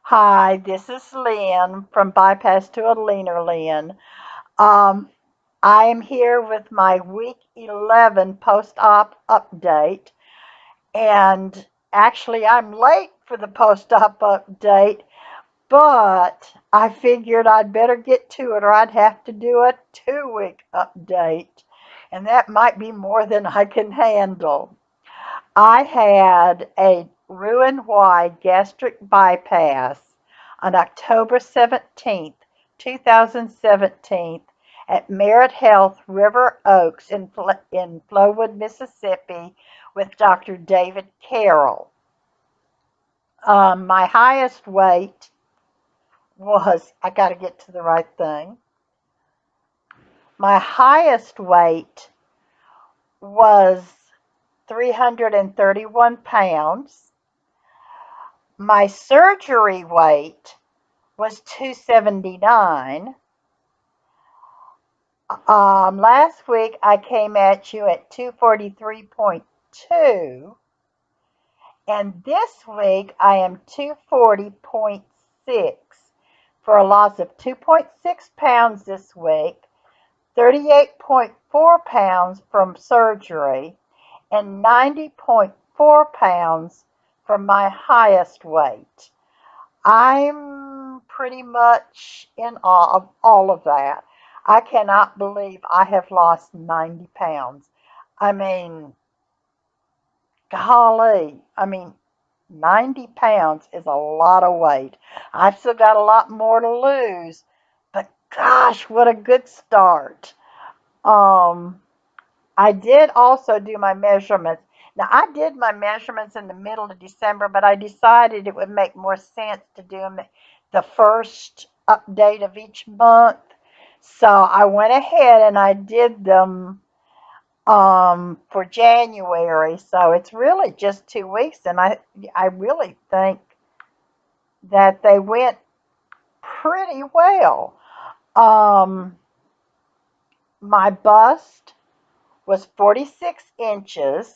Hi, this is Lynn from Bypass to a Leaner Lynn. Um, I am here with my week 11 post-op update, and actually I'm late for the post-op update, but I figured I'd better get to it or I'd have to do a 2-week update, and that might be more than I can handle. I had a Roux-en-Y gastric bypass on October 17th, 2017 at Merit Health River Oaks in Flowood, Mississippi with Dr. David Carroll. My highest weight I got to get to the right thing. My highest weight was 331 pounds. My surgery weight was 279. Last week I came at you at 243.2, and this week I am 240.6 for a loss of 2.6 pounds this week, 38.4 pounds from surgery, and 90.4 pounds from my highest weight. I'm pretty much in awe of all of that. I cannot believe I have lost 90 pounds. I mean, golly, 90 pounds is a lot of weight. I've still got a lot more to lose, but gosh, what a good start. Um, I did also do my measurements. Now, I did my measurements in the middle of December, but I decided it would make more sense to do them the first update of each month. So I went ahead and I did them for January. So it's really just 2 weeks, and I really think that they went pretty well. Um, my bust was 46 inches,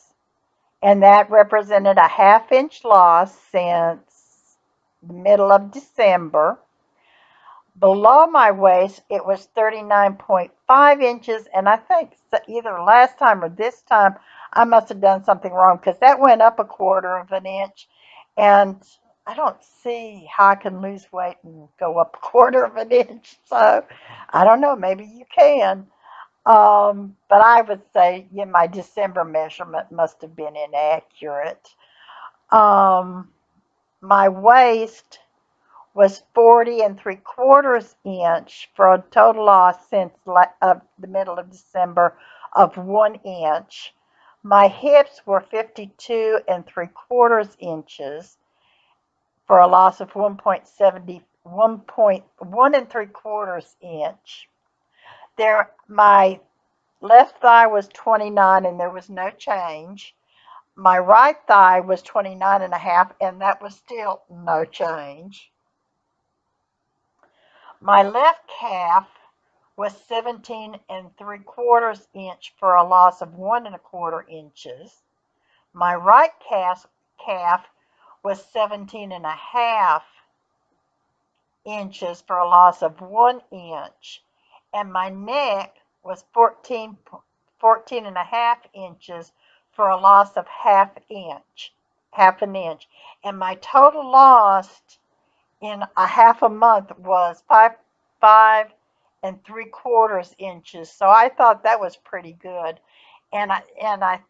and that represented a half-inch loss since the middle of December. Below my waist, it was 39.5 inches, and I think either last time or this time I must have done something wrong because that went up a quarter of an inch, and I don't see how I can lose weight and go up a quarter of an inch. So I don't know, maybe you can. But I would say, yeah, my December measurement must have been inaccurate. Um, my waist was 40 3/4 inch for a total loss since the middle of December of 1 inch. My hips were 52 3/4 inches for a loss of 1.1 3/4 inch. My left thigh was 29 and there was no change. My right thigh was 29.5 and that was still no change. My left calf was 17 3/4 inch for a loss of 1 1/4 inches. My right calf was 17.5 inches for a loss of 1 inch. And my neck was 14 and a half inches for a loss of half an inch. And my total loss in a half a month was 5 and 3/4 inches. So I thought that was pretty good. And I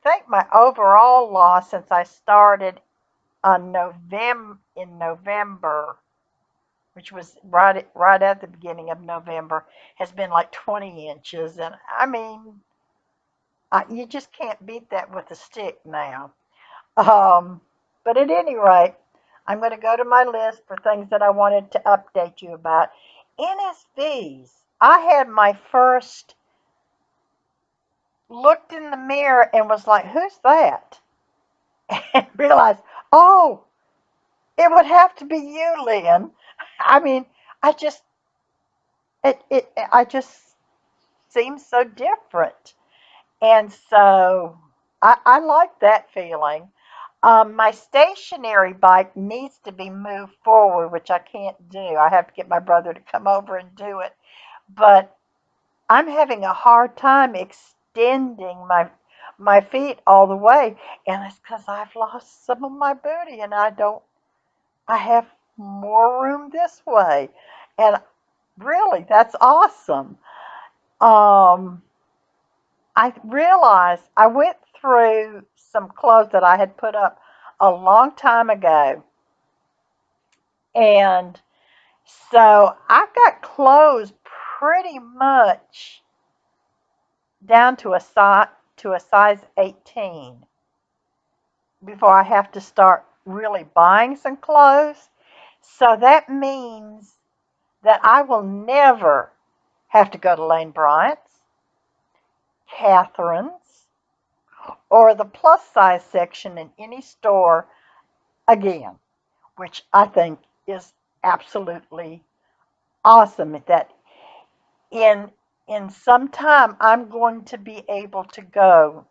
think my overall loss since I started on November, which was right at the beginning of November, has been like 20 inches. And you just can't beat that with a stick now. Um, but at any rate, I'm going to go to my list for things that I wanted to update you about. NSVs. I had my first looked in the mirror and was like, who's that? And realized, oh, it would have to be you, Lynn. I mean, I just, I just seem so different. And so I like that feeling. My stationary bike needs to be moved forward, which I can't do. I have to get my brother to come over and do it. But I'm having a hard time extending my feet all the way, and it's because I've lost some of my booty, and I have more room this way, and really, that's awesome. Um, I realized I went through some clothes that I had put up a long time ago, and so I've got clothes pretty much down to a size 18 before I have to start really buying some clothes. So that means that I will never have to go to Lane Bryant's, Catherine's, or the plus size section in any store again, which I think is absolutely awesome. That in in some time I'm going to be able to go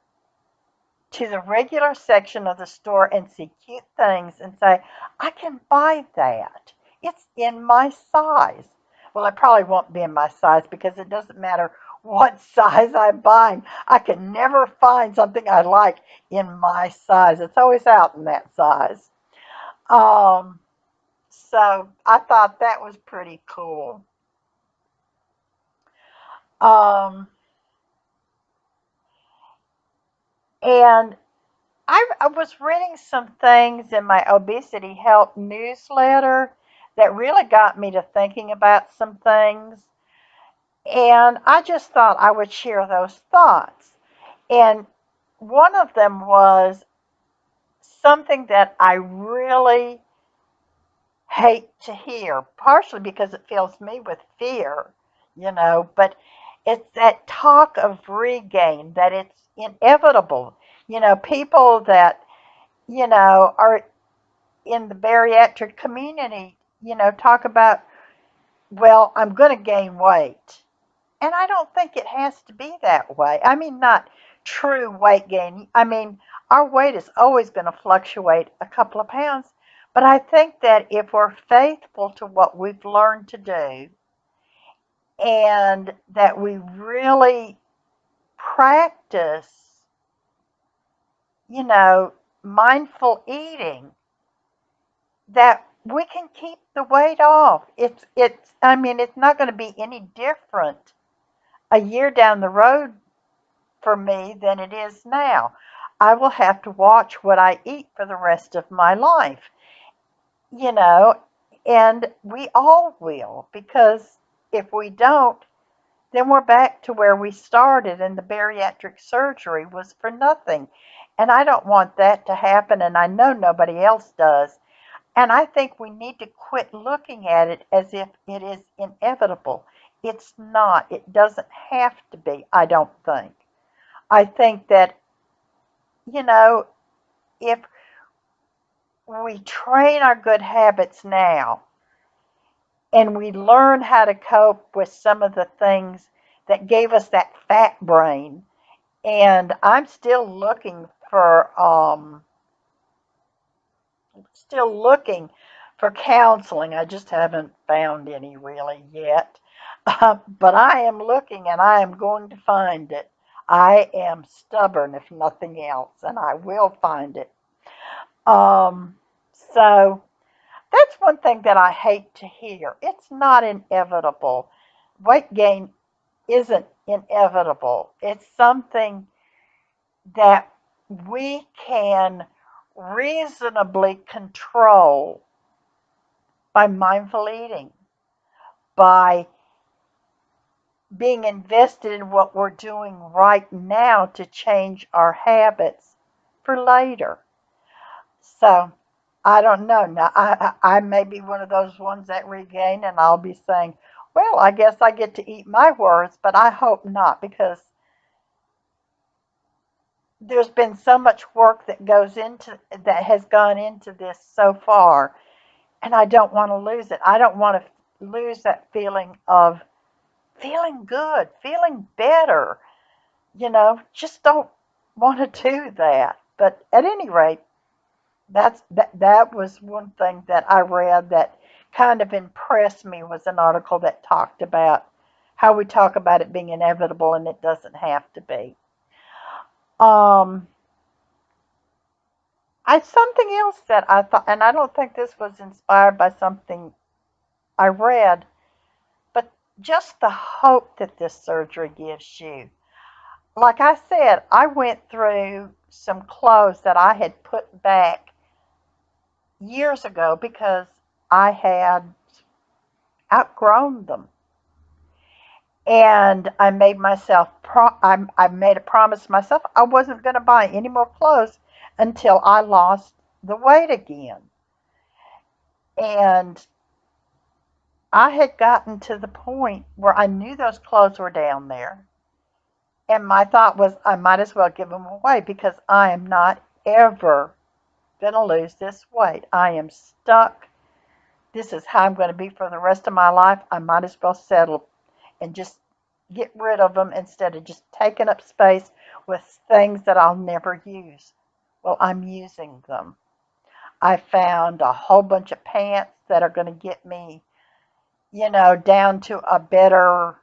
to the regular section of the store and see cute things and say, I can buy that. It's in my size. Well, it probably won't be in my size because it doesn't matter what size I'm buying. I can never find something I like in my size. It's always out in that size. Um, so I thought that was pretty cool. Um, and I was reading some things in my obesity help newsletter that really got me to thinking about some things. And I just thought I would share those thoughts. And one of them was something that I really hate to hear, partially because it fills me with fear, but it's that talk of regain, that it's inevitable. People that, are in the bariatric community, talk about, well, I'm going to gain weight. And I don't think it has to be that way. I mean, not true weight gain. I mean, our weight is always going to fluctuate a couple of pounds. But I think that if we're faithful to what we've learned to do and that we really practice, you know, mindful eating, that we can keep the weight off. I mean, it's not going to be any different a year down the road for me than it is now. I will have to watch what I eat for the rest of my life, you know, and we all will, because if we don't, then we're back to where we started, and the bariatric surgery was for nothing. And I don't want that to happen, and I know nobody else does. And I think we need to quit looking at it as if it is inevitable. It's not. It doesn't have to be, I don't think. I think that, you know, if we train our good habits now and we learn how to cope with some of the things that gave us that fat brain, and I'm still looking for counseling. I just haven't found any really yet. But I am looking and I am going to find it. I am stubborn, if nothing else, and I will find it. Um, so that's one thing that I hate to hear. It's not inevitable. Weight gain isn't inevitable. It's something that we can reasonably control by mindful eating, by being invested in what we're doing right now to change our habits for later. So I don't know. Now I may be one of those ones that regain, and I'll be saying, well, I guess I get to eat my words, but I hope not, because there's been so much work that has gone into this so far, and I don't want to lose it. I don't want to lose that feeling of feeling good, feeling better. Just don't want to do that. But at any rate, That was one thing that I read that kind of impressed me, was an article that talked about how we talk about it being inevitable and it doesn't have to be. Um, I something else that I thought, and I don't think this was inspired by something I read, but just the hope that this surgery gives you. Like I said, I went through some clothes that I had put back years ago because I had outgrown them. And I made a promise to myself I wasn't going to buy any more clothes until I lost the weight again. And I had gotten to the point where I knew those clothes were down there. And my thought was, I might as well give them away because I am not ever going to lose this weight. I am stuck. This is how I'm going to be for the rest of my life. I might as well settle and just get rid of them instead of just taking up space with things that I'll never use. Well, I'm using them. I found a whole bunch of pants that are going to get me, down to a better,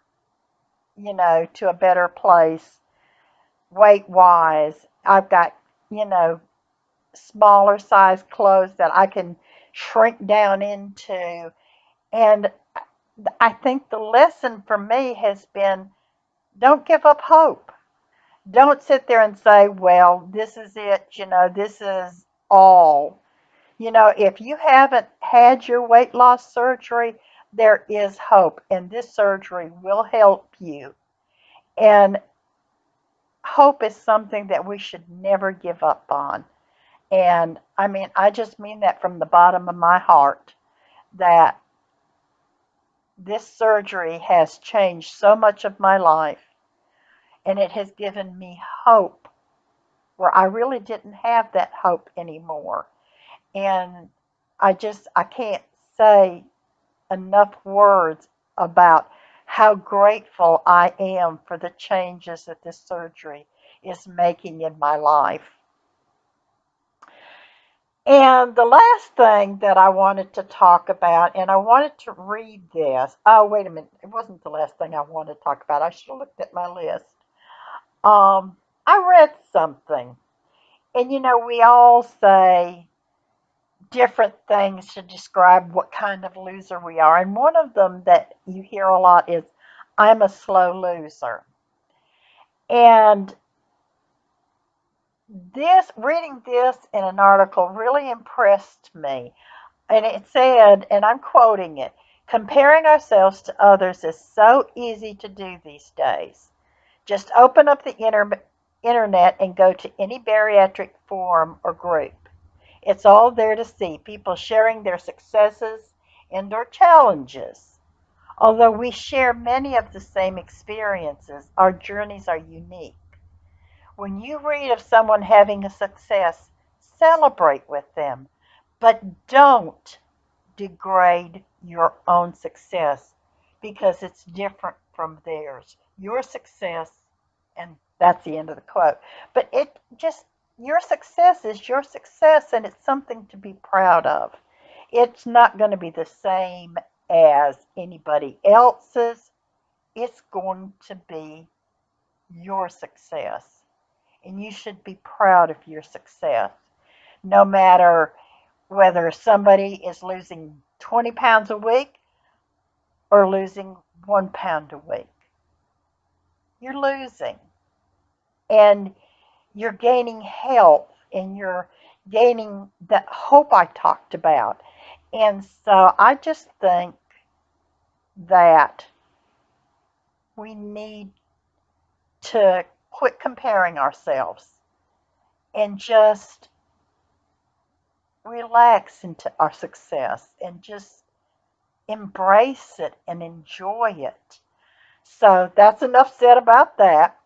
to a better place weight wise. I've got, you know, smaller size clothes that I can shrink down into. And I think the lesson for me has been, don't give up hope. Don't sit there and say, well, this is it, this is all. If you haven't had your weight loss surgery, there is hope, and this surgery will help you. And hope is something that we should never give up on. And I mean, I just mean that from the bottom of my heart, that this surgery has changed so much of my life, and it has given me hope where I really didn't have that hope anymore. And I can't say enough words about how grateful I am for the changes that this surgery is making in my life. And the last thing that I wanted to talk about, and I wanted to read this. Oh, wait a minute. It wasn't the last thing I wanted to talk about. I should have looked at my list. I read something, and we all say different things to describe what kind of loser we are. And one of them that you hear a lot is, I'm a slow loser. And reading this in an article really impressed me. And it said, and I'm quoting it, comparing ourselves to others is so easy to do these days. Just open up the internet and go to any bariatric forum or group. It's all there to see, people sharing their successes and their challenges. Although we share many of the same experiences, our journeys are unique. When you read of someone having a success, celebrate with them, but don't degrade your own success because it's different from theirs. Your success, and that's the end of the quote, but your success is your success, and it's something to be proud of. It's not going to be the same as anybody else's. It's going to be your success, and you should be proud of your success, no matter whether somebody is losing 20 pounds a week or losing 1 pound a week. You're losing, and you're gaining health, and you're gaining that hope I talked about. And so I just think that we need to quit comparing ourselves and just relax into our success and just embrace it and enjoy it. So that's enough said about that.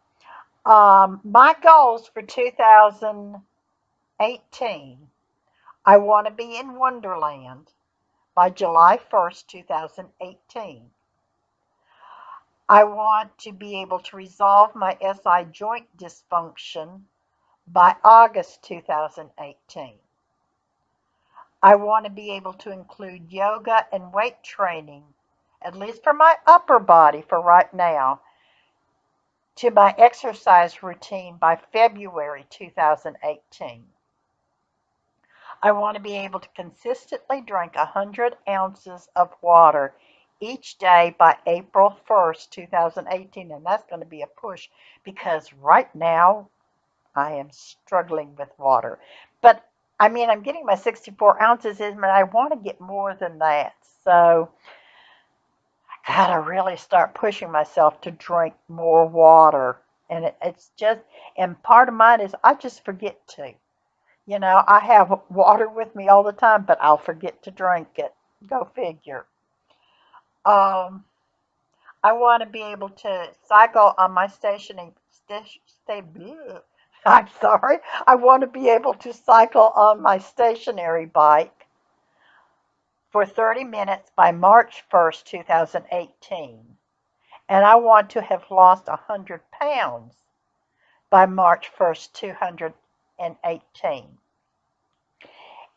My goals for 2018, I want to be in Wonderland by July 1st, 2018. I want to be able to resolve my SI joint dysfunction by August 2018. I want to be able to include yoga and weight training, at least for my upper body for right now, to my exercise routine by February 2018. I want to be able to consistently drink 100 ounces of water each day by April 1st, 2018. And that's going to be a push because right now I am struggling with water. But I mean, I'm getting my 64 ounces in, but I want to get more than that. So I got to really start pushing myself to drink more water. And it's just, and part of mine is I just forget to. I have water with me all the time, but I'll forget to drink it. Go figure. Um, I want to be able to cycle on my stationary I'm sorry. I want to be able to cycle on my stationary bike for 30 minutes by March 1st, 2018. And I want to have lost 100 pounds by March 1st, 2018.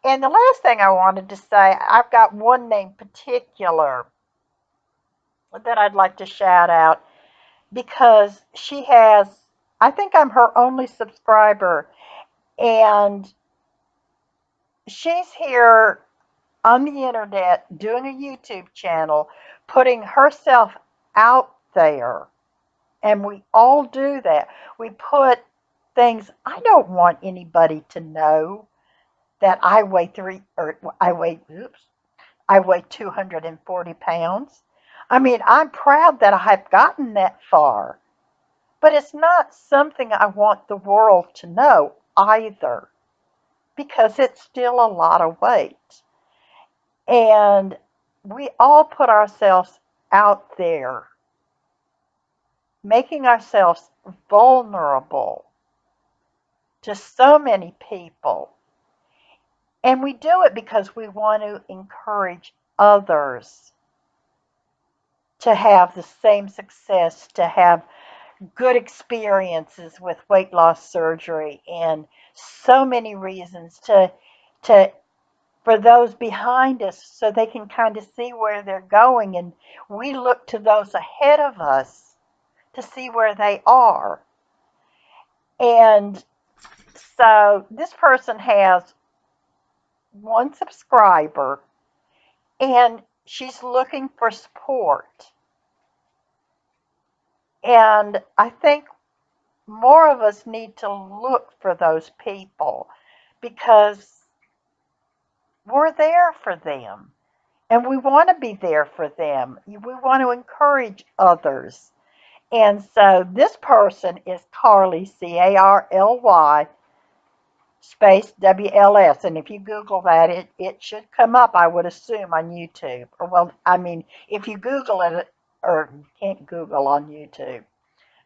And the last thing I wanted to say, I've got one name particular that I'd like to shout out because she has, I think I'm her only subscriber, and she's here on the internet doing a YouTube channel, putting herself out there. And we all do that. We put things, I don't want anybody to know that I weigh 240 pounds. I mean, I'm proud that I've gotten that far, but it's not something I want the world to know either because it's still a lot of weight. And we all put ourselves out there, making ourselves vulnerable to so many people. And we do it because we want to encourage others to have the same success, to have good experiences with weight loss surgery, and so many reasons to for those behind us so they can kind of see where they're going, and we look to those ahead of us to see where they are. And so this person has one subscriber and she's looking for support. And I think more of us need to look for those people because we're there for them and we want to be there for them. We want to encourage others. And so this person is Carly, Carly, space WLS. And if you Google that, it should come up, I would assume, on YouTube. Or, well, I mean, if you Google it, or you can't Google on YouTube.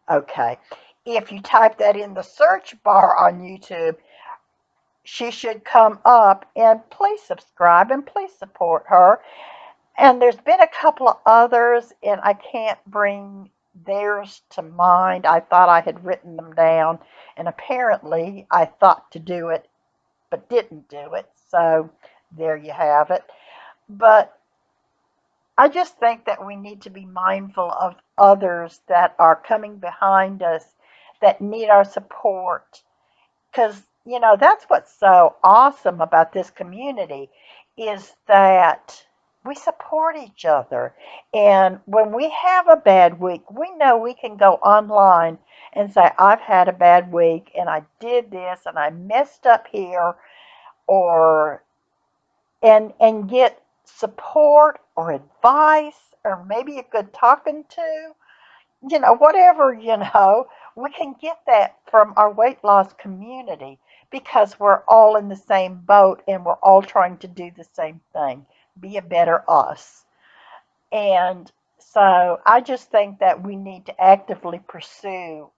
Okay. If you type that in the search bar on YouTube, she should come up, and please subscribe and please support her. And there's been a couple of others, and I can't bring theirs to mind. I thought I had written them down, and apparently I thought to do it, but didn't do it. So there you have it. But I just think that we need to be mindful of others that are coming behind us that need our support. Because, that's what's so awesome about this community is that we support each other. And when we have a bad week, we know we can go online and say, I've had a bad week and I did this and I messed up here, or and get support or advice or maybe a good talking to, whatever, we can get that from our weight loss community because we're all in the same boat and we're all trying to do the same thing, be a better us. And so I just think that we need to actively pursue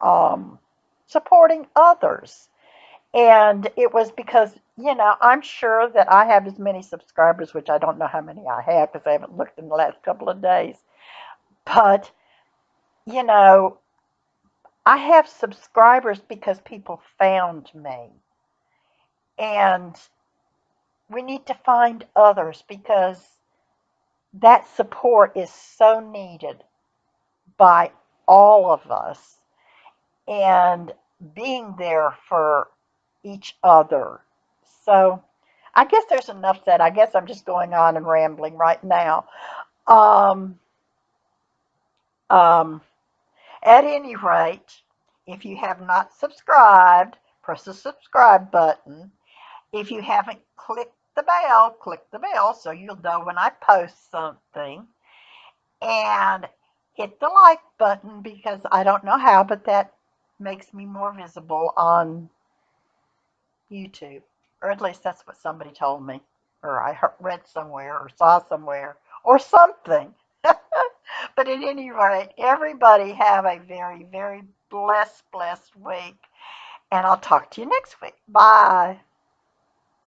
um, supporting others. And it was because, I'm sure that I have as many subscribers, which I don't know how many I have because I haven't looked in the last couple of days. But, you know, I have subscribers because people found me. And we need to find others because that support is so needed by all of us and being there for each other. So I guess there's enough said. I guess I'm just going on and rambling right now. Um, um, at any rate, if you have not subscribed, press the subscribe button. If you haven't click the bell so you'll know when I post something. And hit the like button because I don't know how, but that makes me more visible on YouTube. Or at least that's what somebody told me, or I read somewhere, or saw somewhere, or something. But at any rate, everybody have a very, very blessed week. And I'll talk to you next week. Bye.